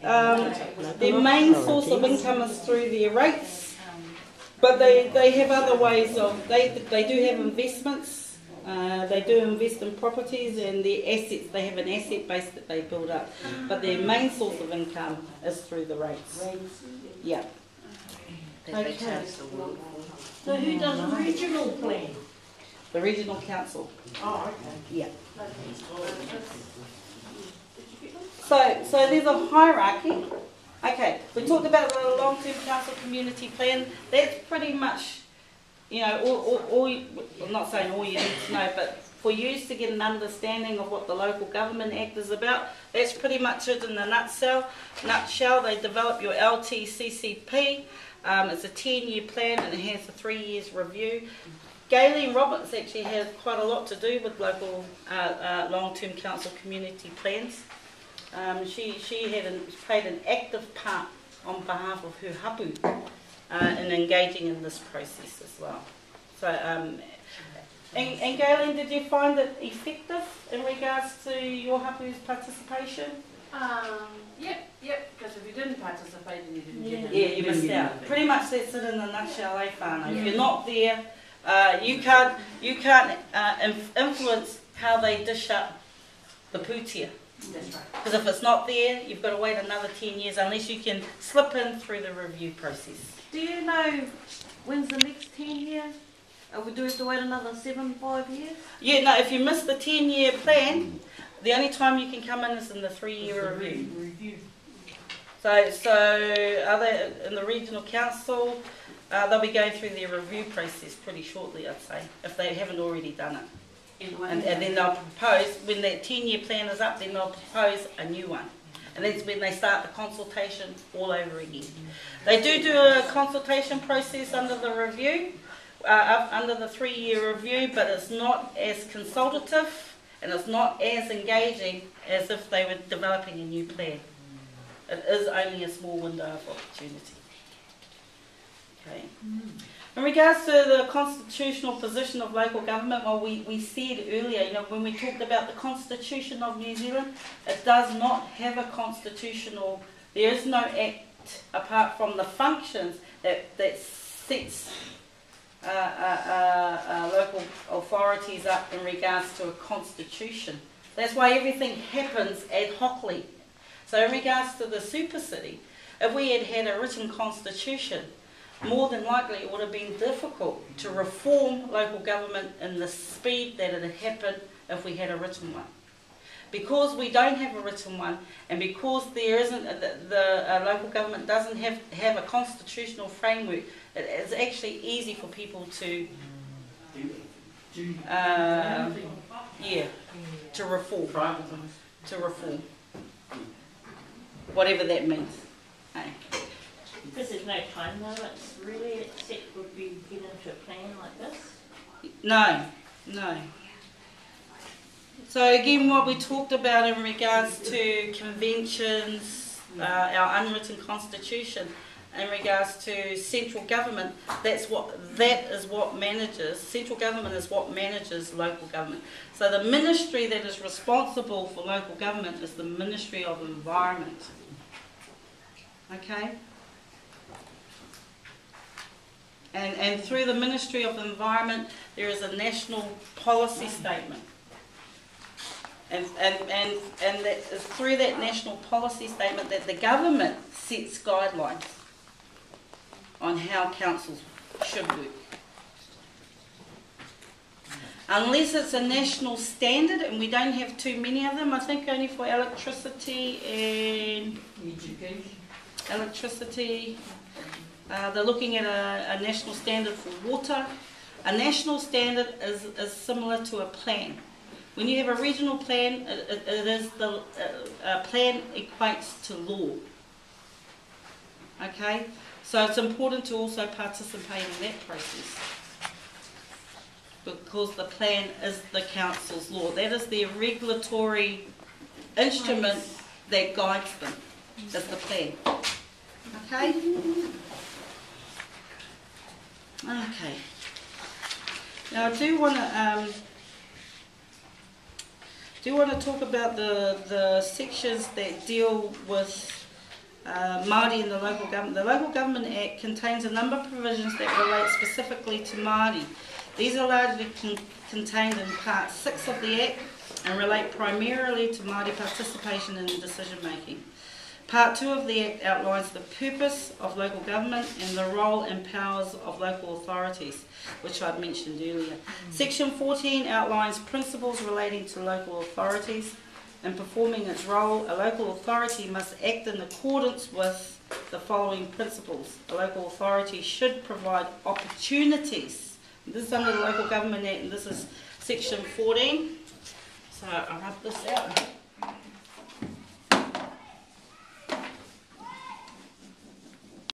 Their main source of income is through their rates, but they have other ways of, they do have investments, they do invest in properties and their assets, they have an asset base that they build up, but their main source of income is through the rates. Yeah. Okay. So who does the regional plan? The regional council. Oh, okay. Yeah. So there's a hierarchy. Okay, we talked about the long-term council community plan. That's pretty much, you know, all you, I'm not saying all you need to know, but for you to get an understanding of what the Local Government Act is about, that's pretty much it in a nutshell. They develop your LTCCP. It's a 10-year plan and it has a 3 years review. Gayleen Roberts actually has quite a lot to do with local long-term council community plans. She played an active part on behalf of her hapu in engaging in this process as well. So, and Gayleen, did you find it effective in regards to your hapu's participation? Yep, because if you didn't participate then you didn't get it. Yeah, you missed out. Pretty much that's it in a nutshell, whānau. If you're not there, you can't influence how they dish up the pūtea. That's right. Because if it's not there, you've got to wait another 10 years unless you can slip in through the review process. Do you know when's the next 10 year? Do we have to wait another 5 years? Yeah, no, if you miss the 10-year plan, the only time you can come in is in the 3-year review. So other in the regional council, they'll be going through their review process pretty shortly, I'd say, if they haven't already done it. And then they'll propose, when that 10-year plan is up, then they'll propose a new one. And that's when they start the consultation all over again. They do a consultation process under the review, under the 3-year review, but it's not as consultative and it's not as engaging as if they were developing a new plan. It is only a small window of opportunity. Okay. In regards to the constitutional position of local government, well, we said earlier, you know, when we talked about the Constitution of New Zealand, it does not have a constitutional, there is no act apart from the functions that sets local authorities up in regards to a constitution. That's why everything happens ad hocly. So in regards to the super city, if we had had a written constitution, more than likely it would have been difficult to reform local government in the speed that it had happened if we had a written one. Because we don't have a written one, and because there isn't, the local government doesn't have a constitutional framework, it's actually easy for people to reform. Whatever that means. Hey. Because there's no time though, it's really set would be get into a plan like this? No. So again, what we talked about in regards to conventions, our unwritten constitution, in regards to central government, that is what manages, central government is what manages local government. So the ministry that is responsible for local government is the Ministry of Environment. Okay? And through the Ministry of Environment, there is a national policy statement. And that is through that national policy statement that the government sets guidelines on how councils should work. Unless it's a national standard, and we don't have too many of them, I think only for electricity and electricity. They're looking at a national standard for water. A national standard is similar to a plan. When you have a regional plan, a plan equates to law. Okay? So it's important to also participate in that process. Because the plan is the council's law. That is their regulatory instrument that guides them. That's the plan. Okay? Okay. Now I do want to talk about the sections that deal with Māori in the local government. The Local Government Act contains a number of provisions that relate specifically to Māori. These are largely contained in Part 6 of the Act and relate primarily to Māori participation in decision making. Part 2 of the Act outlines the purpose of local government and the role and powers of local authorities, which I'd mentioned earlier. Section 14 outlines principles relating to local authorities. In performing its role, a local authority must act in accordance with the following principles. A local authority should provide opportunities. This is under the Local Government Act, and this is Section 14. So I'll rub this out.